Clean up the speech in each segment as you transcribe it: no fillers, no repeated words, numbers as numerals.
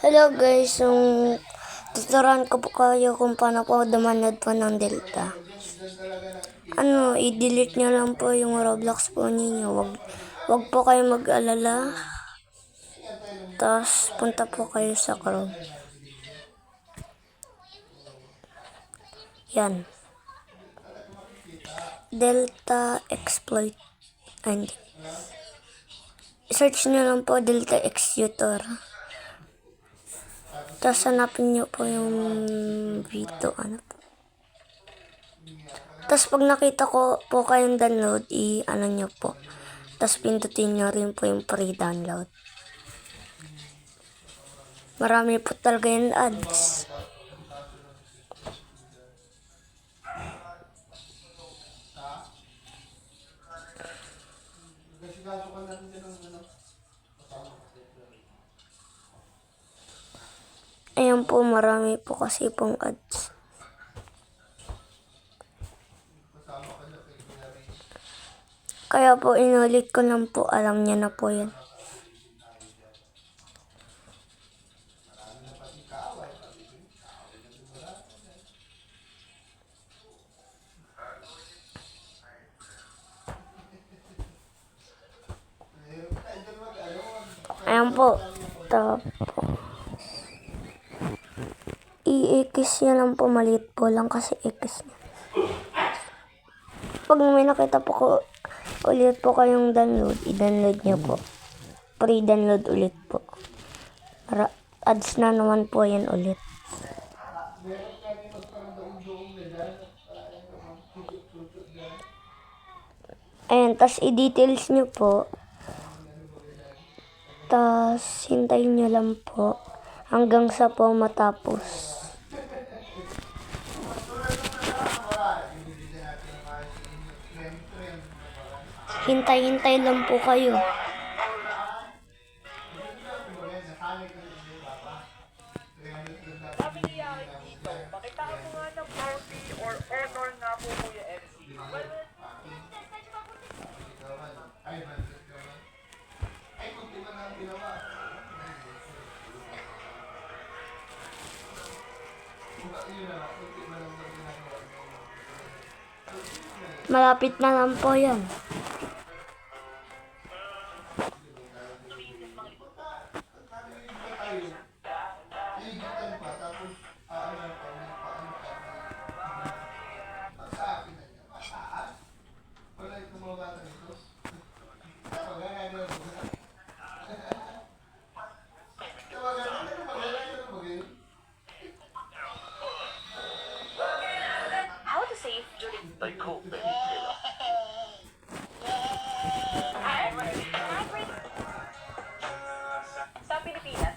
Hello guys, tuturuan ko po kayo kung paano po dumanod po ng Delta. I-delete nyo lang po yung Roblox po ninyo. Wag po kayo mag-alala. Tapos punta po kayo sa Chrome. Yan. Delta exploit. And search nyo lang po Delta Executor. Tapos hanapin nyo po yung video. Tapos pag nakita ko po kayong download, nyo po. Tapos pindutin nyo rin po yung pre-download. Marami po talaga yung ads. Ayan po, marami po kasi pong ads. Kaya po inulit ko lang po, alam niya na po yan. Ayan po. I-X niya lang po, maliit po lang kasi X niya. Pag may nakita po ko ulit po kayong download, i-download niyo po. Pre-download ulit po. Para ads na naman po yan ulit. Ayan, tas i-details niyo po. Tas hintayin niyo lang po hanggang sa po matapos. Hintay-hintay lang po kayo. Pakita ko nga ng trophy or honor nga po Kuya MC. Malapit na lang po yan. How to save during Ay ko, sa Pilipinas?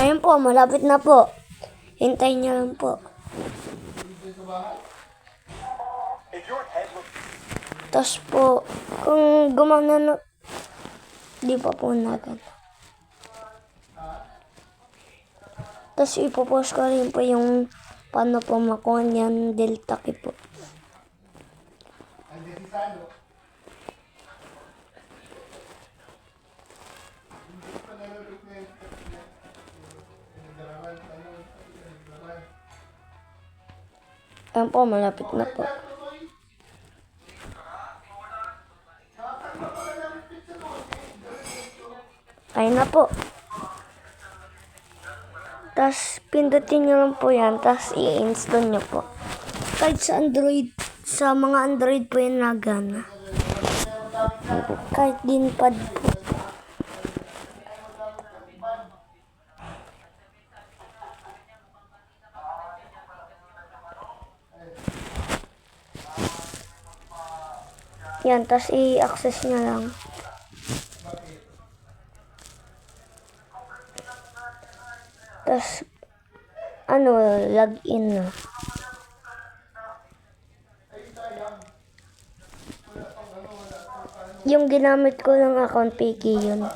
Ayun po, malapit na po. Hintayin niyo lang po. Tapos po, kung gumana na, di pa po natin. Tapos ipopost ko rin po yung paano po makuha niyan Delta key po. Ayan po, malapit na po. Ayun na po. Tapos, pindutin nyo lang po yan. Tapos, i-install nyo po. Kahit sa Android, sa mga Android po yan nagana. Kahit din pad po. Yan, tapos i-access nyo lang. Tapos, login na. Yung ginamit ko ng account, Piggy yun.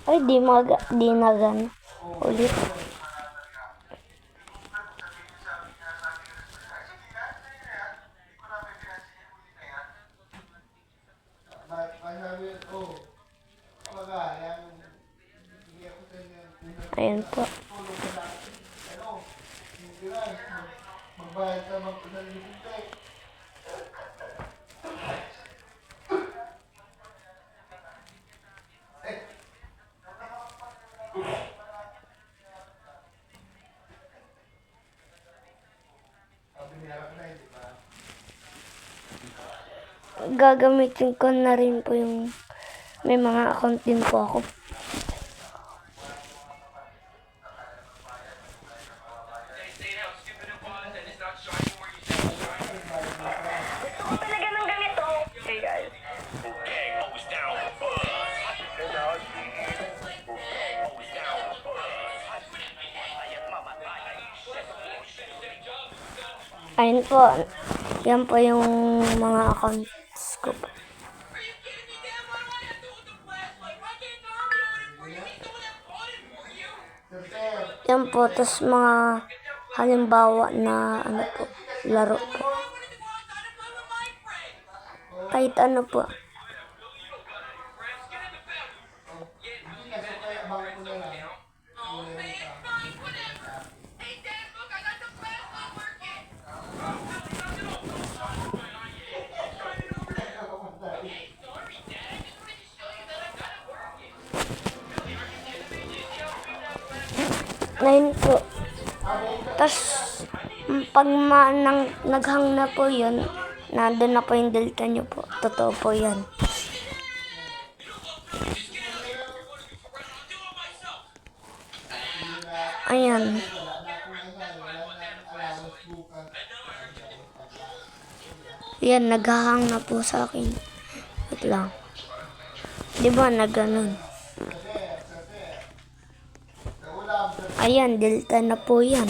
Ay, di na gan ulit. Ayan po. Gagamitin ko na rin po yung may mga account din po ako. Gusto ko talaga ng ganito. Hey guys. Ayun po. Yan po yung mga accounts ko po. Yan po. Tapos mga halimbawa na ano po, laro po. Kahit ano po. Ngayon po. Tapos, pag naghang na po yun, nandun na po yung delta nyo po. Totoo po yan. Ayan. Yan, naghahang na po sa akin. Wait lang. Di ba nagganon? Ayan, delta na po yan.